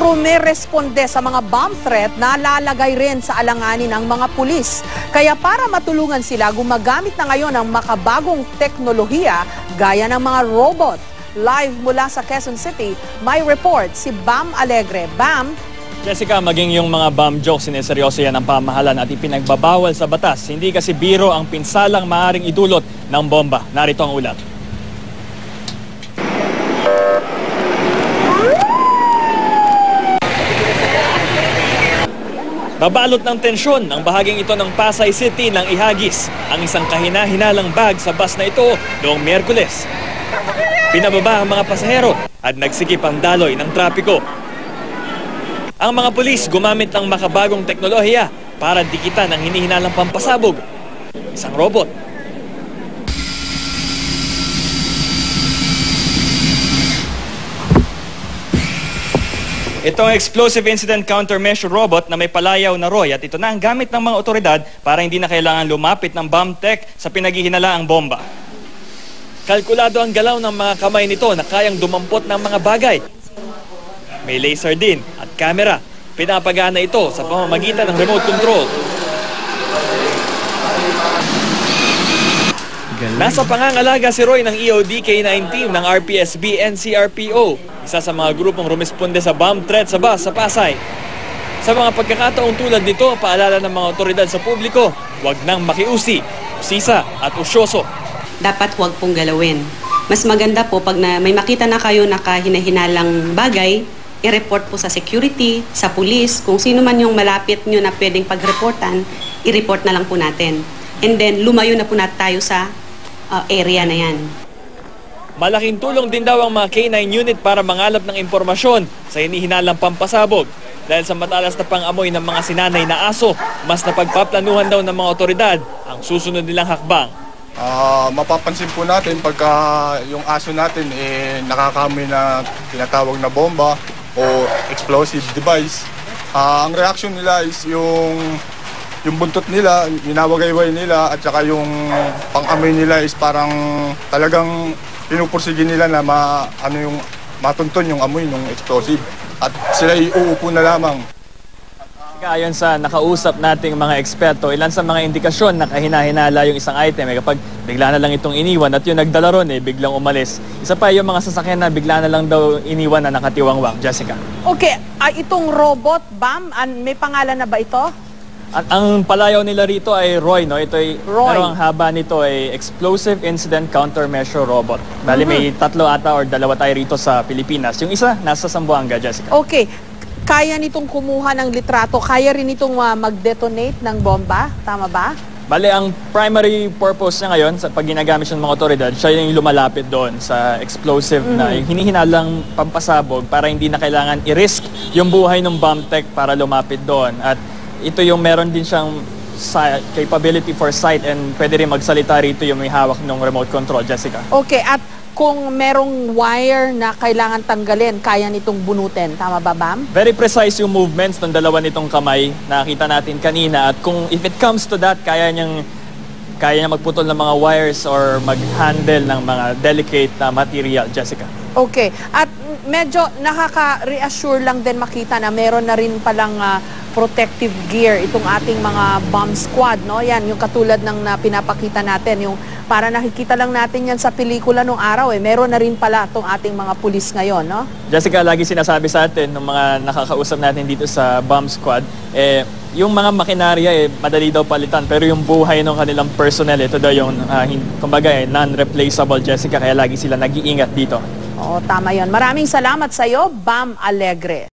rumeresponde sa mga bomb threat na lalagay rin sa alanganin ng mga pulis. Kaya para matulungan sila, gumagamit na ngayon ng makabagong teknolohiya gaya ng mga robot. Live mula sa Quezon City, may report si Bam Alegre. Bam? Jessica, maging yung mga bomb jokes, sineseryoso yan ang pamahalaan at ipinagbabawal sa batas. Hindi kasi biro ang pinsalang maaaring idulot ng bomba. Narito ang ulat. Babalot ng tensyon ang bahaging ito ng Pasay City ng ihagis ang isang kahina-hinalang bag sa bus na ito noong Miyerkules. Pinababa ang mga pasahero at nagsikip ang daloy ng trapiko. Ang mga pulis gumamit ng makabagong teknolohiya para dikitan ang hinihinalang pampasabog, isang robot. Ito ang Explosive Incident Countermeasure Robot na may palayaw na ROY at ito na ang gamit ng mga otoridad para hindi na kailangan lumapit ng bomb tech sa pinaghihinalaang bomba. Kalkulado ang galaw ng mga kamay nito na kayang dumampot ng mga bagay. May laser din at camera. Pinapagana ito sa pamamagitan ng remote control. Nasa pangangalaga si Roy ng EOD K9 team ng RPSB NCRPO, isa sa mga grupong rumisponde sa bomb threat sa bus sa Pasay. Sa mga pagkakataong tulad nito, paalala ng mga otoridad sa publiko, huwag nang makiusi, usisa at usyoso. Dapat huwag pong galawin. Mas maganda po pag may makita na kayo na kahina-hinalang bagay, i-report po sa security, sa police, kung sino man yung malapit nyo na pwedeng pag-reportan, i-report na lang po natin. And then lumayo na po natin tayo sa area na yan. Malaking tulong din daw ang mga K9 unit para mangalap ng impormasyon sa hinihinalang pampasabog. Dahil sa matalas na pang-amoy ng mga sinanay na aso, mas napagpaplanuhan daw ng mga otoridad ang susunod nilang hakbang. Mapapansin po natin pagka yung aso natin nakakamoy na tinatawag na bomba o explosive device. Ang reaction nila is yung buntot nila, inawagayway nila at saka yung pang-amoy nila is parang talagang pinupursige nila na matunton yung amoy ng explosive at sila uupo na lamang. Ayon sa nakausap nating mga eksperto, ilan sa mga indikasyon na kahina-hinala yung isang item bigla na lang itong iniwan at yung nagdala ron biglang umalis. Isa pa yung mga sasakyan na bigla na lang daw iniwan na nakatiwangwang. Jessica. Okay, itong robot, Bam, may pangalan na ba ito? Ang palayaw nila rito ay ROY, no? Ito ay, ROY. Pero ang haba nito ay Explosive Incident Countermeasure Robot. Bali may tatlo ata or dalawa tayo rito sa Pilipinas. Yung isa, nasa Zamboanga, Jessica. Okay. Kaya nitong kumuha ng litrato, kaya rin itong mag-detonate ng bomba? Tama ba? Bali, ang primary purpose niya ngayon, sa pag ginagamit siya ng mga otoridad, siya yung lumalapit doon sa explosive na yung hinihinalang pampasabog para hindi na kailangan i-risk yung buhay ng bomb tech para lumapit doon. At ito yung meron din siyang capability for sight and pwede rin magsalita rito yung may hawak ng remote control, Jessica. Okay, at kung merong wire na kailangan tanggalin, kaya nitong bunutin. Tama ba, Bam? Very precise yung movements ng dalawa nitong kamay. Nakita natin kanina. At kung if it comes to that, kaya niya magputol ng mga wires or mag-handle ng mga delicate material, Jessica. Okay. At medyo nakaka-reassure lang din makita na meron na rin palang protective gear itong ating mga bomb squad, no? Yan, yung katulad ng pinapakita natin, yung para nakikita lang natin yan sa pelikula nung araw, meron na rin pala itong ating mga pulis ngayon, no? Jessica, lagi sinasabi sa atin ng mga nakakausap natin dito sa bomb squad, yung mga makinarya, madali daw palitan, pero yung buhay ng kanilang personnel, ito daw yung, kumbaga, non-replaceable, Jessica, kaya lagi sila nag-iingat dito. Oo, tama yon. Maraming salamat sa iyo, Bam Alegre.